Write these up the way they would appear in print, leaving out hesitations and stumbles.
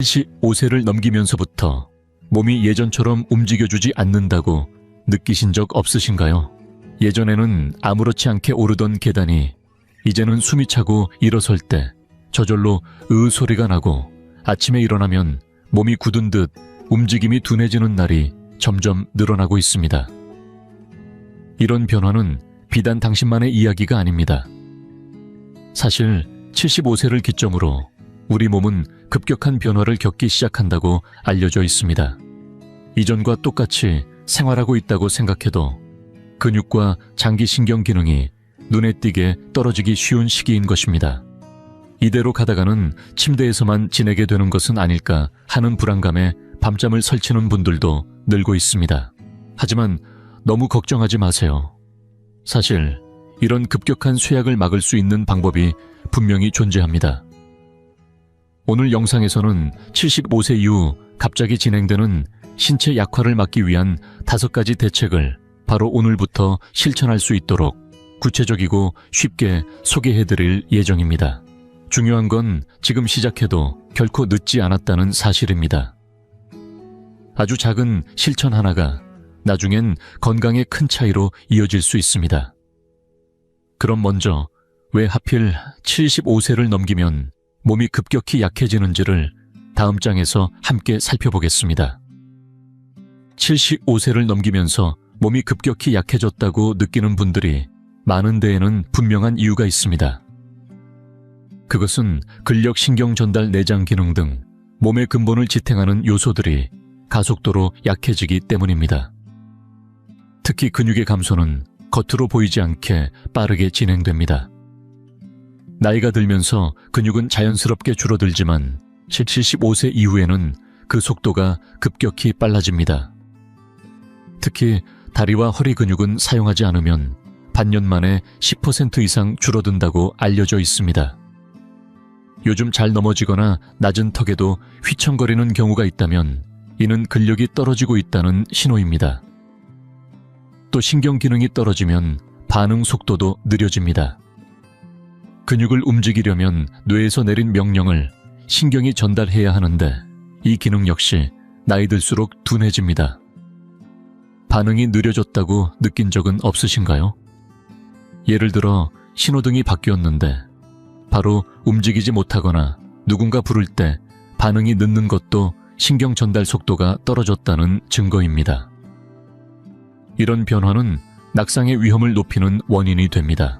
75세를 넘기면서부터 몸이 예전처럼 움직여주지 않는다고 느끼신 적 없으신가요? 예전에는 아무렇지 않게 오르던 계단이 이제는 숨이 차고 일어설 때 저절로 으 소리가 나고 아침에 일어나면 몸이 굳은 듯 움직임이 둔해지는 날이 점점 늘어나고 있습니다. 이런 변화는 비단 당신만의 이야기가 아닙니다. 사실 75세를 기점으로 우리 몸은 급격한 변화를 겪기 시작한다고 알려져 있습니다. 이전과 똑같이 생활하고 있다고 생각해도 근육과 장기신경 기능이 눈에 띄게 떨어지기 쉬운 시기인 것입니다. 이대로 가다가는 침대에서만 지내게 되는 것은 아닐까 하는 불안감에 밤잠을 설치는 분들도 늘고 있습니다. 하지만 너무 걱정하지 마세요. 사실 이런 급격한 쇠약을 막을 수 있는 방법이 분명히 존재합니다. 오늘 영상에서는 75세 이후 갑자기 진행되는 신체 약화를 막기 위한 5가지 대책을 바로 오늘부터 실천할 수 있도록 구체적이고 쉽게 소개해드릴 예정입니다. 중요한 건 지금 시작해도 결코 늦지 않았다는 사실입니다. 아주 작은 실천 하나가 나중엔 건강에 큰 차이로 이어질 수 있습니다. 그럼 먼저 왜 하필 75세를 넘기면 몸이 급격히 약해지는지를 다음 장에서 함께 살펴보겠습니다. 75세를 넘기면서 몸이 급격히 약해졌다고 느끼는 분들이 많은 데에는 분명한 이유가 있습니다. 그것은 근력, 신경 전달, 내장 기능 등 몸의 근본을 지탱하는 요소들이 가속도로 약해지기 때문입니다. 특히 근육의 감소는 겉으로 보이지 않게 빠르게 진행됩니다. 나이가 들면서 근육은 자연스럽게 줄어들지만 75세 이후에는 그 속도가 급격히 빨라집니다. 특히 다리와 허리 근육은 사용하지 않으면 반년 만에 10% 이상 줄어든다고 알려져 있습니다. 요즘 잘 넘어지거나 낮은 턱에도 휘청거리는 경우가 있다면 이는 근력이 떨어지고 있다는 신호입니다. 또 신경 기능이 떨어지면 반응 속도도 느려집니다. 근육을 움직이려면 뇌에서 내린 명령을 신경이 전달해야 하는데 이 기능 역시 나이 들수록 둔해집니다. 반응이 느려졌다고 느낀 적은 없으신가요? 예를 들어 신호등이 바뀌었는데 바로 움직이지 못하거나 누군가 부를 때 반응이 늦는 것도 신경 전달 속도가 떨어졌다는 증거입니다. 이런 변화는 낙상의 위험을 높이는 원인이 됩니다.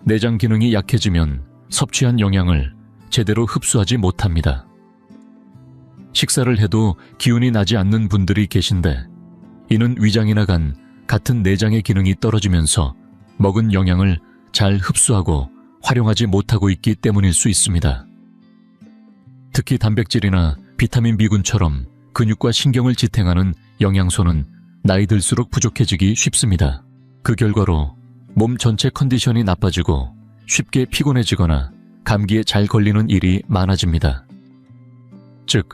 내장 기능이 약해지면 섭취한 영양을 제대로 흡수하지 못합니다. 식사를 해도 기운이 나지 않는 분들이 계신데 이는 위장이나 간 같은 내장의 기능이 떨어지면서 먹은 영양을 잘 흡수하고 활용하지 못하고 있기 때문일 수 있습니다. 특히 단백질이나 비타민 B군처럼 근육과 신경을 지탱하는 영양소는 나이 들수록 부족해지기 쉽습니다. 그 결과로 몸 전체 컨디션이 나빠지고 쉽게 피곤해지거나 감기에 잘 걸리는 일이 많아집니다. 즉,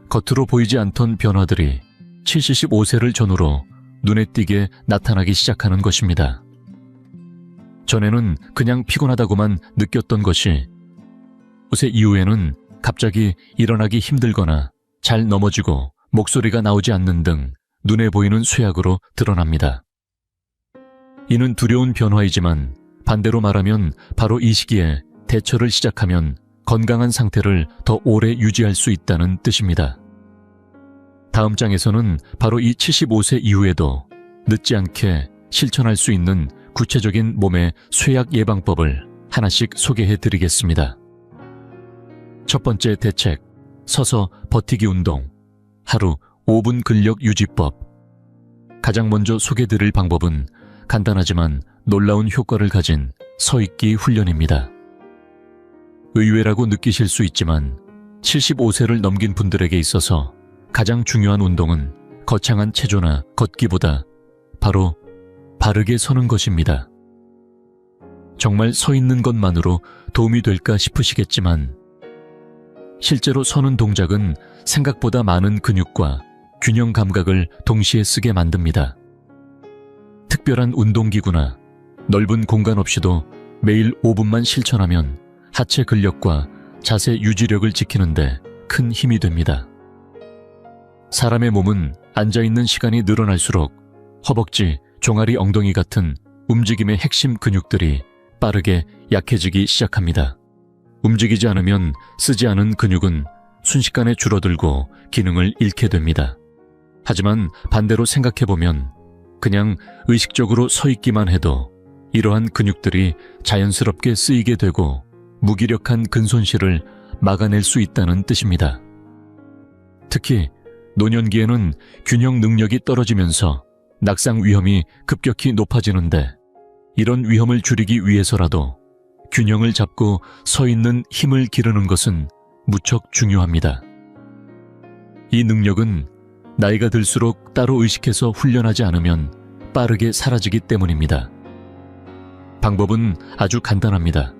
겉으로 보이지 않던 변화들이 75세를 전후로 눈에 띄게 나타나기 시작하는 것입니다. 전에는 그냥 피곤하다고만 느꼈던 것이 5세 이후에는 갑자기 일어나기 힘들거나 잘 넘어지고 목소리가 나오지 않는 등 눈에 보이는 쇠약으로 드러납니다. 이는 두려운 변화이지만 반대로 말하면 바로 이 시기에 대처를 시작하면 건강한 상태를 더 오래 유지할 수 있다는 뜻입니다. 다음 장에서는 바로 이 75세 이후에도 늦지 않게 실천할 수 있는 구체적인 몸의 쇠약 예방법을 하나씩 소개해 드리겠습니다. 첫 번째 대책, 서서 버티기 운동, 하루 5분 근력 유지법. 가장 먼저 소개해 드릴 방법은 간단하지만 놀라운 효과를 가진 서있기 훈련입니다. 의외라고 느끼실 수 있지만 75세를 넘긴 분들에게 있어서 가장 중요한 운동은 거창한 체조나 걷기보다 바로 바르게 서는 것입니다. 정말 서 있는 것만으로 도움이 될까 싶으시겠지만 실제로 서는 동작은 생각보다 많은 근육과 균형 감각을 동시에 쓰게 만듭니다. 특별한 운동기구나 넓은 공간 없이도 매일 5분만 실천하면 하체 근력과 자세 유지력을 지키는데 큰 힘이 됩니다. 사람의 몸은 앉아있는 시간이 늘어날수록 허벅지, 종아리, 엉덩이 같은 움직임의 핵심 근육들이 빠르게 약해지기 시작합니다. 움직이지 않으면 쓰지 않은 근육은 순식간에 줄어들고 기능을 잃게 됩니다. 하지만 반대로 생각해보면 그냥 의식적으로 서 있기만 해도 이러한 근육들이 자연스럽게 쓰이게 되고 무기력한 근손실을 막아낼 수 있다는 뜻입니다. 특히 노년기에는 균형 능력이 떨어지면서 낙상 위험이 급격히 높아지는데 이런 위험을 줄이기 위해서라도 균형을 잡고 서 있는 힘을 기르는 것은 무척 중요합니다. 이 능력은 나이가 들수록 따로 의식해서 훈련하지 않으면 빠르게 사라지기 때문입니다. 방법은 아주 간단합니다.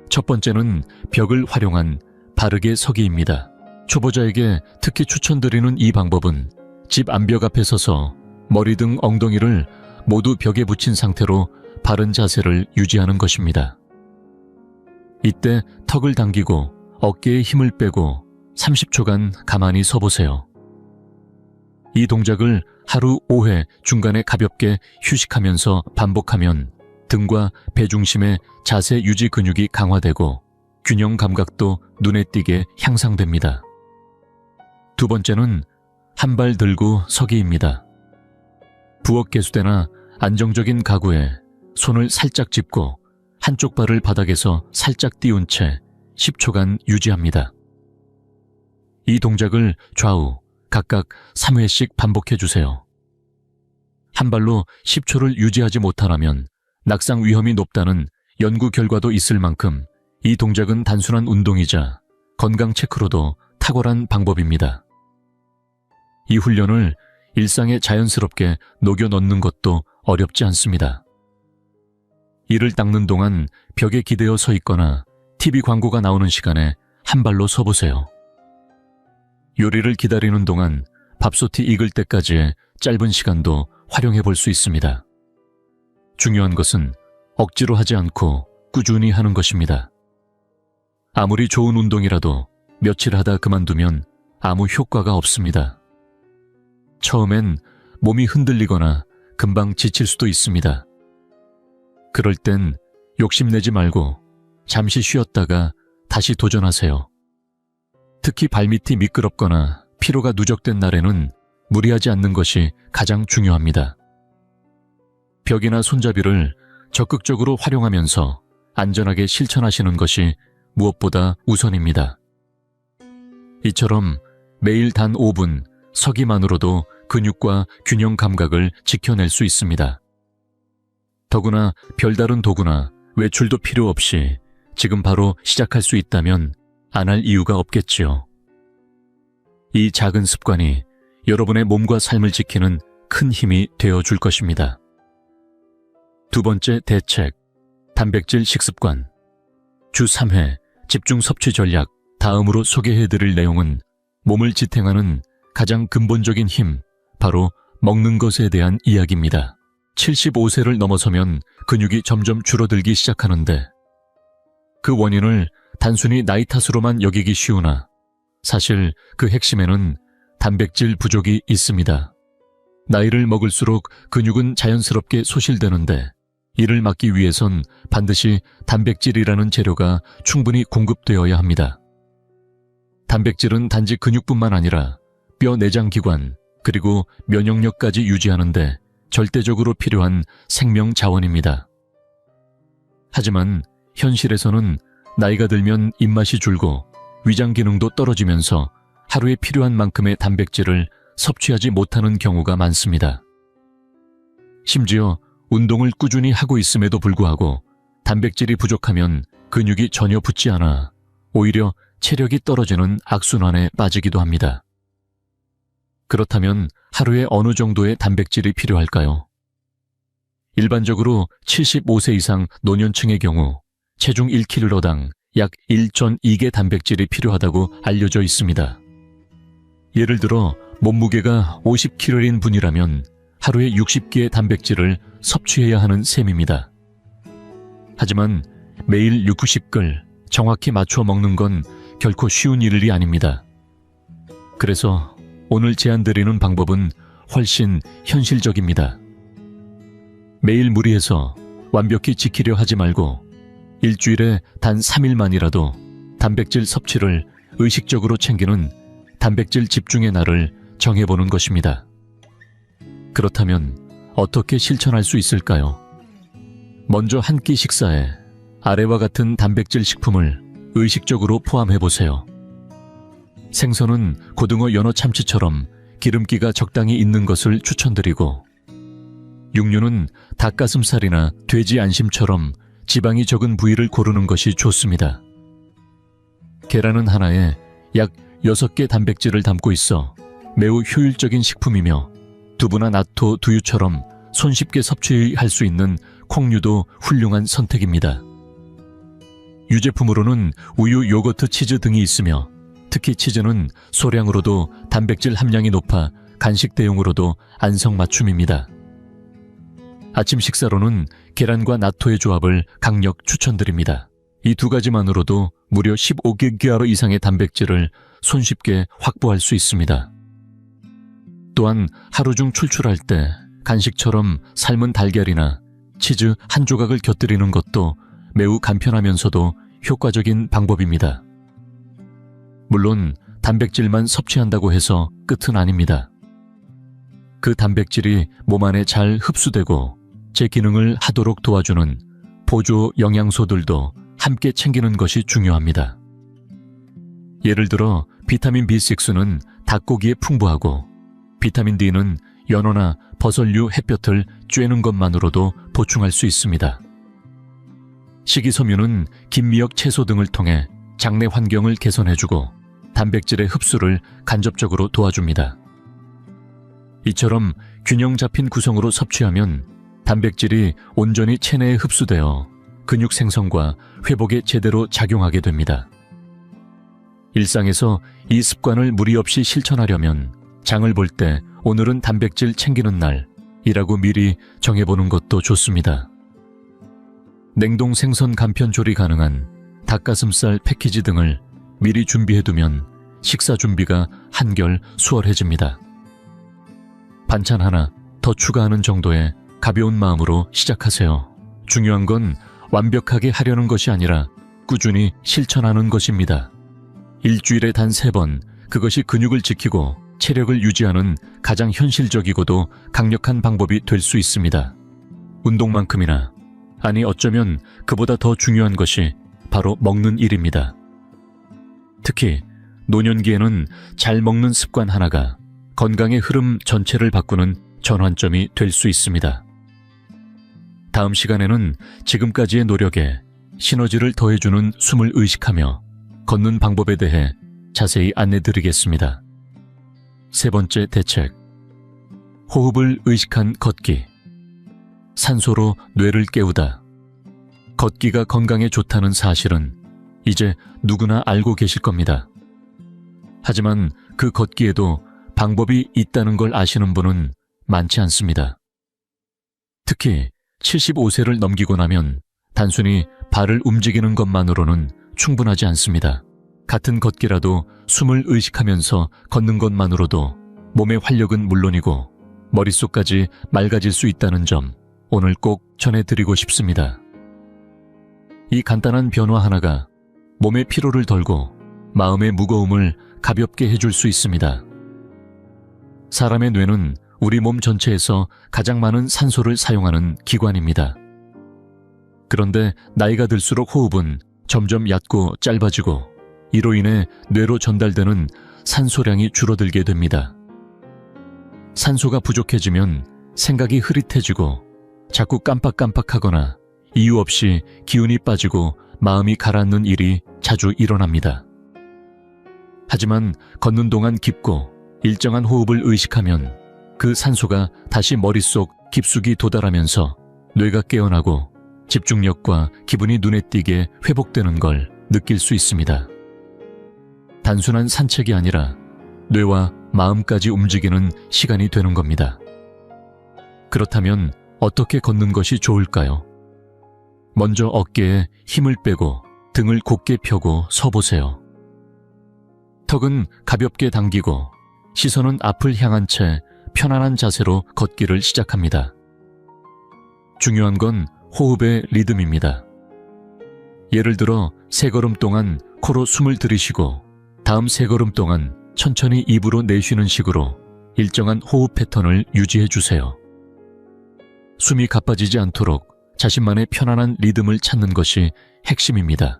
첫 번째는 벽을 활용한 바르게 서기입니다. 초보자에게 특히 추천드리는 이 방법은 집 안벽 앞에 서서 머리 등 엉덩이를 모두 벽에 붙인 상태로 바른 자세를 유지하는 것입니다. 이때 턱을 당기고 어깨에 힘을 빼고 30초간 가만히 서보세요. 이 동작을 하루 5회 중간에 가볍게 휴식하면서 반복하면 등과 배 중심의 자세 유지 근육이 강화되고 균형 감각도 눈에 띄게 향상됩니다. 두 번째는 한 발 들고 서기입니다. 부엌 개수대나 안정적인 가구에 손을 살짝 짚고 한쪽 발을 바닥에서 살짝 띄운 채 10초간 유지합니다. 이 동작을 좌우 각각 3회씩 반복해 주세요. 한 발로 10초를 유지하지 못하라면 낙상 위험이 높다는 연구 결과도 있을 만큼 이 동작은 단순한 운동이자 건강 체크로도 탁월한 방법입니다. 이 훈련을 일상에 자연스럽게 녹여 넣는 것도 어렵지 않습니다. 이를 닦는 동안 벽에 기대어 서 있거나 TV 광고가 나오는 시간에 한 발로 서보세요. 요리를 기다리는 동안 밥솥이 익을 때까지의 짧은 시간도 활용해 볼 수 있습니다. 중요한 것은 억지로 하지 않고 꾸준히 하는 것입니다. 아무리 좋은 운동이라도 며칠 하다 그만두면 아무 효과가 없습니다. 처음엔 몸이 흔들리거나 금방 지칠 수도 있습니다. 그럴 땐 욕심내지 말고 잠시 쉬었다가 다시 도전하세요. 특히 발밑이 미끄럽거나 피로가 누적된 날에는 무리하지 않는 것이 가장 중요합니다. 벽이나 손잡이를 적극적으로 활용하면서 안전하게 실천하시는 것이 무엇보다 우선입니다. 이처럼 매일 단 5분 서기만으로도 근육과 균형 감각을 지켜낼 수 있습니다. 더구나 별다른 도구나 외출도 필요 없이 지금 바로 시작할 수 있다면 안 할 이유가 없겠지요. 이 작은 습관이 여러분의 몸과 삶을 지키는 큰 힘이 되어줄 것입니다. 두 번째 대책, 단백질 식습관. 주 3회 집중 섭취 전략 다음으로 소개해드릴 내용은 몸을 지탱하는 가장 근본적인 힘, 바로 먹는 것에 대한 이야기입니다. 75세를 넘어서면 근육이 점점 줄어들기 시작하는데 그 원인을 단순히 나이 탓으로만 여기기 쉬우나 사실 그 핵심에는 단백질 부족이 있습니다. 나이를 먹을수록 근육은 자연스럽게 소실되는데 이를 막기 위해선 반드시 단백질이라는 재료가 충분히 공급되어야 합니다. 단백질은 단지 근육뿐만 아니라 뼈 내장 기관 그리고 면역력까지 유지하는데 절대적으로 필요한 생명 자원입니다. 하지만 현실에서는 나이가 들면 입맛이 줄고 위장 기능도 떨어지면서 하루에 필요한 만큼의 단백질을 섭취하지 못하는 경우가 많습니다. 심지어 운동을 꾸준히 하고 있음에도 불구하고 단백질이 부족하면 근육이 전혀 붙지 않아 오히려 체력이 떨어지는 악순환에 빠지기도 합니다. 그렇다면 하루에 어느 정도의 단백질이 필요할까요? 일반적으로 75세 이상 노년층의 경우 체중 1kg당 약 1.2개 단백질이 필요하다고 알려져 있습니다. 예를 들어 몸무게가 50kg인 분이라면 하루에 60개의 단백질을 섭취해야 하는 셈입니다. 하지만 매일 6, 90글 정확히 맞춰 먹는 건 결코 쉬운 일이 아닙니다. 그래서 오늘 제안드리는 방법은 훨씬 현실적입니다. 매일 무리해서 완벽히 지키려 하지 말고 일주일에 단 3일만이라도 단백질 섭취를 의식적으로 챙기는 단백질 집중의 날을 정해보는 것입니다. 그렇다면 어떻게 실천할 수 있을까요? 먼저 한 끼 식사에 아래와 같은 단백질 식품을 의식적으로 포함해보세요. 생선은 고등어, 연어, 참치처럼 기름기가 적당히 있는 것을 추천드리고, 육류는 닭가슴살이나 돼지 안심처럼 지방이 적은 부위를 고르는 것이 좋습니다. 계란은 하나에 약 6개 단백질을 담고 있어 매우 효율적인 식품이며, 두부나 나토, 두유처럼 손쉽게 섭취할 수 있는 콩류도 훌륭한 선택입니다. 유제품으로는 우유, 요거트, 치즈 등이 있으며, 특히 치즈는 소량으로도 단백질 함량이 높아 간식 대용으로도 안성맞춤입니다. 아침 식사로는 계란과 나토의 조합을 강력 추천드립니다. 이 두 가지만으로도 무려 15kcal 이상의 단백질을 손쉽게 확보할 수 있습니다. 또한 하루 중 출출할 때 간식처럼 삶은 달걀이나 치즈 한 조각을 곁들이는 것도 매우 간편하면서도 효과적인 방법입니다. 물론 단백질만 섭취한다고 해서 끝은 아닙니다. 그 단백질이 몸 안에 잘 흡수되고 제 기능을 하도록 도와주는 보조 영양소들도 함께 챙기는 것이 중요합니다. 예를 들어 비타민 B6는 닭고기에 풍부하고, 비타민 D는 연어나 버섯류, 햇볕을 쬐는 것만으로도 보충할 수 있습니다. 식이섬유는 김미역, 채소 등을 통해 장내 환경을 개선해주고 단백질의 흡수를 간접적으로 도와줍니다. 이처럼 균형 잡힌 구성으로 섭취하면 단백질이 온전히 체내에 흡수되어 근육 생성과 회복에 제대로 작용하게 됩니다. 일상에서 이 습관을 무리 없이 실천하려면 장을 볼 때 오늘은 단백질 챙기는 날이라고 미리 정해보는 것도 좋습니다. 냉동 생선 간편 조리 가능한 닭가슴살 패키지 등을 미리 준비해두면 식사 준비가 한결 수월해집니다. 반찬 하나 더 추가하는 정도의 가벼운 마음으로 시작하세요. 중요한 건 완벽하게 하려는 것이 아니라 꾸준히 실천하는 것입니다. 일주일에 단 3번, 그것이 근육을 지키고 체력을 유지하는 가장 현실적이고도 강력한 방법이 될 수 있습니다. 운동만큼이나, 아니 어쩌면 그보다 더 중요한 것이 바로 먹는 일입니다. 특히 노년기에는 잘 먹는 습관 하나가 건강의 흐름 전체를 바꾸는 전환점이 될 수 있습니다. 다음 시간에는 지금까지의 노력에 시너지를 더해주는 숨을 의식하며 걷는 방법에 대해 자세히 안내드리겠습니다. 3번째 대책, 호흡을 의식한 걷기. 산소로 뇌를 깨우다. 걷기가 건강에 좋다는 사실은 이제 누구나 알고 계실 겁니다. 하지만 그 걷기에도 방법이 있다는 걸 아시는 분은 많지 않습니다. 특히 75세를 넘기고 나면 단순히 발을 움직이는 것만으로는 충분하지 않습니다. 같은 걷기라도 숨을 의식하면서 걷는 것만으로도 몸의 활력은 물론이고 머릿속까지 맑아질 수 있다는 점 오늘 꼭 전해드리고 싶습니다. 이 간단한 변화 하나가 몸의 피로를 덜고 마음의 무거움을 가볍게 해줄 수 있습니다. 사람의 뇌는 우리 몸 전체에서 가장 많은 산소를 사용하는 기관입니다. 그런데 나이가 들수록 호흡은 점점 얕고 짧아지고 이로 인해 뇌로 전달되는 산소량이 줄어들게 됩니다. 산소가 부족해지면 생각이 흐릿해지고 자꾸 깜빡깜빡하거나 이유 없이 기운이 빠지고 마음이 가라앉는 일이 자주 일어납니다. 하지만 걷는 동안 깊고 일정한 호흡을 의식하면 그 산소가 다시 머릿속 깊숙이 도달하면서 뇌가 깨어나고 집중력과 기분이 눈에 띄게 회복되는 걸 느낄 수 있습니다. 단순한 산책이 아니라 뇌와 마음까지 움직이는 시간이 되는 겁니다. 그렇다면 어떻게 걷는 것이 좋을까요? 먼저 어깨에 힘을 빼고 등을 곧게 펴고 서보세요. 턱은 가볍게 당기고 시선은 앞을 향한 채 편안한 자세로 걷기를 시작합니다. 중요한 건 호흡의 리듬입니다. 예를 들어 3걸음 동안 코로 숨을 들이쉬고 다음 3걸음 동안 천천히 입으로 내쉬는 식으로 일정한 호흡 패턴을 유지해 주세요. 숨이 가빠지지 않도록 자신만의 편안한 리듬을 찾는 것이 핵심입니다.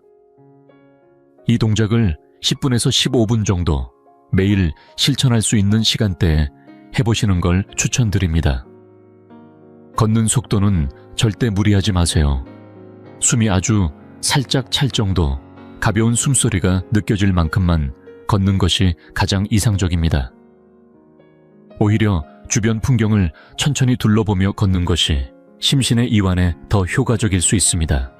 이 동작을 10분에서 15분 정도 매일 실천할 수 있는 시간대에 해보시는 걸 추천드립니다. 걷는 속도는 절대 무리하지 마세요. 숨이 아주 살짝 찰 정도 가벼운 숨소리가 느껴질 만큼만 걷는 것이 가장 이상적입니다. 오히려 주변 풍경을 천천히 둘러보며 걷는 것이 심신의 이완에 더 효과적일 수 있습니다.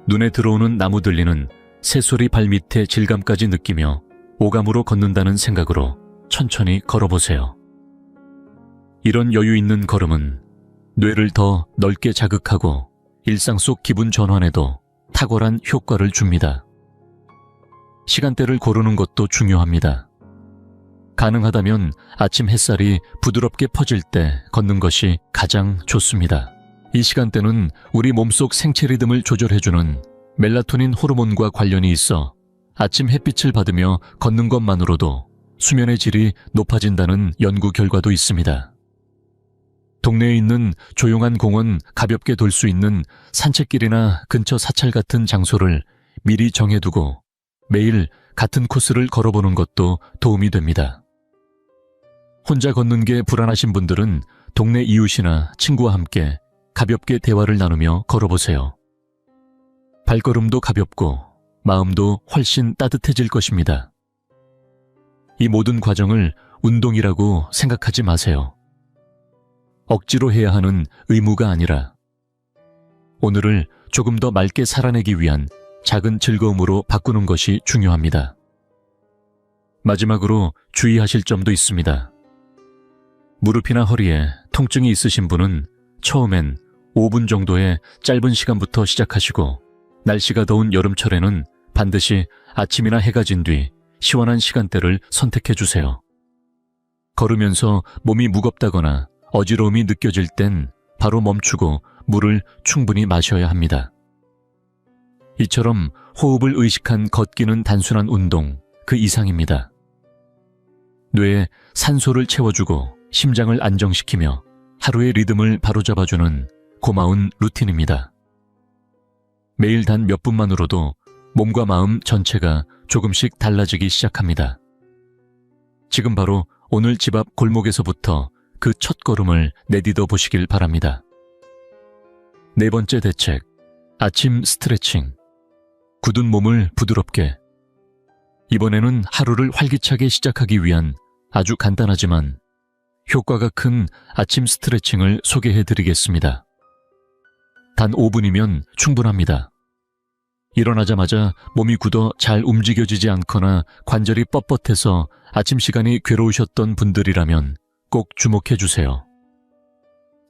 눈에 들어오는 나무 들리는 새소리 발밑의 질감까지 느끼며 오감으로 걷는다는 생각으로 천천히 걸어보세요. 이런 여유 있는 걸음은 뇌를 더 넓게 자극하고 일상 속 기분 전환에도 탁월한 효과를 줍니다. 시간대를 고르는 것도 중요합니다. 가능하다면 아침 햇살이 부드럽게 퍼질 때 걷는 것이 가장 좋습니다. 이 시간대는 우리 몸속 생체 리듬을 조절해주는 멜라토닌 호르몬과 관련이 있어 아침 햇빛을 받으며 걷는 것만으로도 수면의 질이 높아진다는 연구 결과도 있습니다. 동네에 있는 조용한 공원, 가볍게 돌 수 있는 산책길이나 근처 사찰 같은 장소를 미리 정해두고 매일 같은 코스를 걸어보는 것도 도움이 됩니다. 혼자 걷는 게 불안하신 분들은 동네 이웃이나 친구와 함께 가볍게 대화를 나누며 걸어보세요. 발걸음도 가볍고 마음도 훨씬 따뜻해질 것입니다. 이 모든 과정을 운동이라고 생각하지 마세요. 억지로 해야 하는 의무가 아니라 오늘을 조금 더 맑게 살아내기 위한 작은 즐거움으로 바꾸는 것이 중요합니다. 마지막으로 주의하실 점도 있습니다. 무릎이나 허리에 통증이 있으신 분은 처음엔 5분 정도의 짧은 시간부터 시작하시고 날씨가 더운 여름철에는 반드시 아침이나 해가 진 뒤 시원한 시간대를 선택해 주세요. 걸으면서 몸이 무겁다거나 어지러움이 느껴질 땐 바로 멈추고 물을 충분히 마셔야 합니다. 이처럼 호흡을 의식한 걷기는 단순한 운동, 그 이상입니다. 뇌에 산소를 채워주고 심장을 안정시키며 하루의 리듬을 바로잡아주는 고마운 루틴입니다. 매일 단 몇 분만으로도 몸과 마음 전체가 조금씩 달라지기 시작합니다. 지금 바로 오늘 집 앞 골목에서부터 그 첫 걸음을 내디뎌 보시길 바랍니다. 4번째 대책, 아침 스트레칭. 굳은 몸을 부드럽게. 이번에는 하루를 활기차게 시작하기 위한 아주 간단하지만 효과가 큰 아침 스트레칭을 소개해 드리겠습니다. 단 5분이면 충분합니다. 일어나자마자 몸이 굳어 잘 움직여지지 않거나 관절이 뻣뻣해서 아침 시간이 괴로우셨던 분들이라면 꼭 주목해 주세요.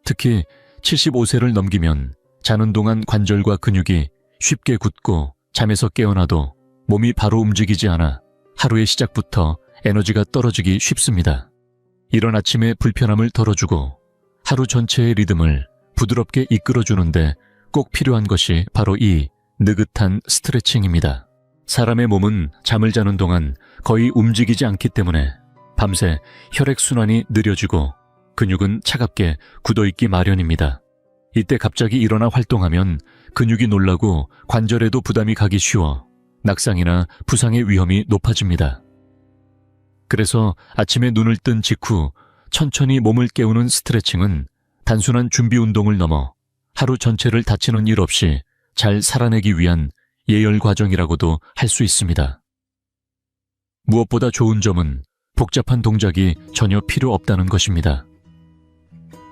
특히 75세를 넘기면 자는 동안 관절과 근육이 쉽게 굳고 잠에서 깨어나도 몸이 바로 움직이지 않아 하루의 시작부터 에너지가 떨어지기 쉽습니다. 이런 아침의 불편함을 덜어주고 하루 전체의 리듬을 부드럽게 이끌어주는데 꼭 필요한 것이 바로 이 느긋한 스트레칭입니다. 사람의 몸은 잠을 자는 동안 거의 움직이지 않기 때문에 밤새 혈액순환이 느려지고 근육은 차갑게 굳어있기 마련입니다. 이때 갑자기 일어나 활동하면 근육이 놀라고 관절에도 부담이 가기 쉬워 낙상이나 부상의 위험이 높아집니다. 그래서 아침에 눈을 뜬 직후 천천히 몸을 깨우는 스트레칭은 단순한 준비 운동을 넘어 하루 전체를 다치는 일 없이 잘 살아내기 위한 예열 과정이라고도 할 수 있습니다. 무엇보다 좋은 점은 복잡한 동작이 전혀 필요 없다는 것입니다.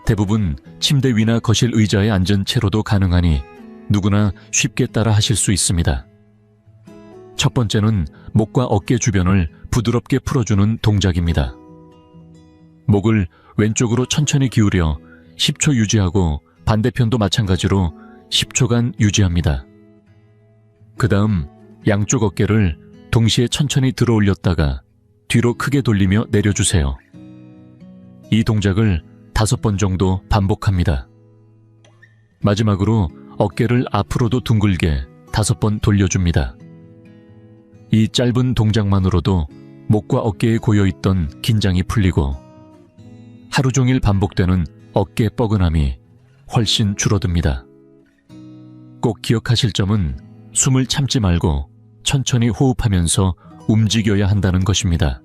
대부분 침대 위나 거실 의자에 앉은 채로도 가능하니 누구나 쉽게 따라 하실 수 있습니다. 첫 번째는 목과 어깨 주변을 부드럽게 풀어주는 동작입니다. 목을 왼쪽으로 천천히 기울여 10초 유지하고 반대편도 마찬가지로 10초간 유지합니다. 그 다음 양쪽 어깨를 동시에 천천히 들어 올렸다가 뒤로 크게 돌리며 내려주세요. 이 동작을 5번 정도 반복합니다. 마지막으로 어깨를 앞으로도 둥글게 5번 돌려줍니다. 이 짧은 동작만으로도 목과 어깨에 고여있던 긴장이 풀리고 하루 종일 반복되는 어깨 뻐근함이 훨씬 줄어듭니다. 꼭 기억하실 점은 숨을 참지 말고 천천히 호흡하면서 움직여야 한다는 것입니다.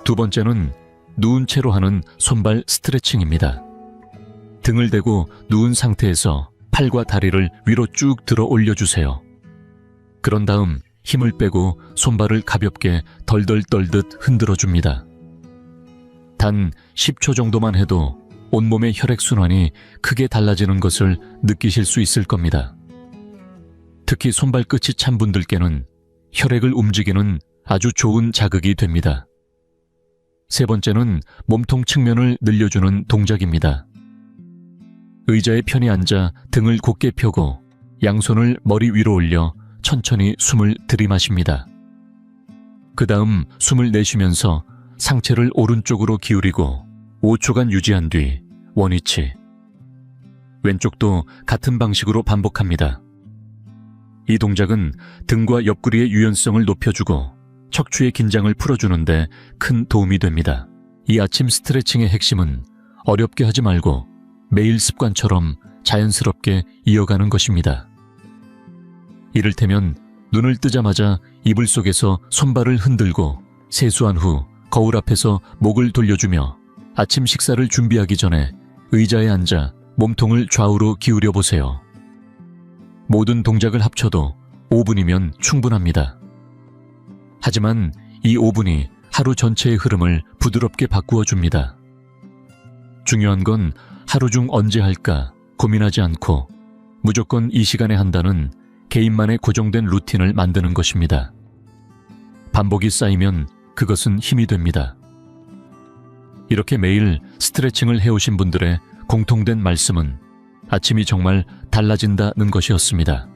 두 번째는 누운 채로 하는 손발 스트레칭입니다. 등을 대고 누운 상태에서 팔과 다리를 위로 쭉 들어 올려주세요. 그런 다음 힘을 빼고 손발을 가볍게 덜덜 떨듯 흔들어줍니다. 단 10초 정도만 해도 온몸의 혈액순환이 크게 달라지는 것을 느끼실 수 있을 겁니다. 특히 손발끝이 찬 분들께는 혈액을 움직이는 아주 좋은 자극이 됩니다. 세 번째는 몸통 측면을 늘려주는 동작입니다. 의자에 편히 앉아 등을 곧게 펴고 양손을 머리 위로 올려 천천히 숨을 들이마십니다. 그 다음 숨을 내쉬면서 상체를 오른쪽으로 기울이고 5초간 유지한 뒤 원위치. 왼쪽도 같은 방식으로 반복합니다. 이 동작은 등과 옆구리의 유연성을 높여주고 척추의 긴장을 풀어주는데 큰 도움이 됩니다. 이 아침 스트레칭의 핵심은 어렵게 하지 말고 매일 습관처럼 자연스럽게 이어가는 것입니다. 이를테면 눈을 뜨자마자 이불 속에서 손발을 흔들고 세수한 후 거울 앞에서 목을 돌려주며 아침 식사를 준비하기 전에 의자에 앉아 몸통을 좌우로 기울여 보세요. 모든 동작을 합쳐도 5분이면 충분합니다. 하지만 이 5분이 하루 전체의 흐름을 부드럽게 바꾸어 줍니다. 중요한 건 하루 중 언제 할까 고민하지 않고 무조건 이 시간에 한다는 개인만의 고정된 루틴을 만드는 것입니다. 반복이 쌓이면 그것은 힘이 됩니다. 이렇게 매일 스트레칭을 해오신 분들의 공통된 말씀은 아침이 정말 달라진다는 것이었습니다.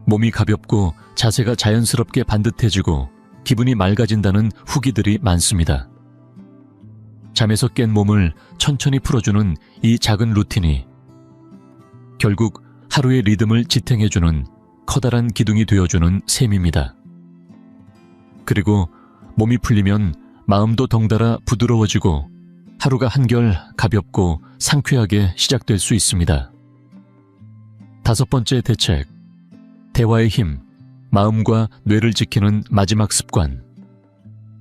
몸이 가볍고 자세가 자연스럽게 반듯해지고 기분이 맑아진다는 후기들이 많습니다. 잠에서 깬 몸을 천천히 풀어주는 이 작은 루틴이 결국 하루의 리듬을 지탱해주는 커다란 기둥이 되어주는 셈입니다. 그리고 몸이 풀리면 마음도 덩달아 부드러워지고 하루가 한결 가볍고 상쾌하게 시작될 수 있습니다. 5번째 대책, 대화의 힘, 마음과 뇌를 지키는 마지막 습관.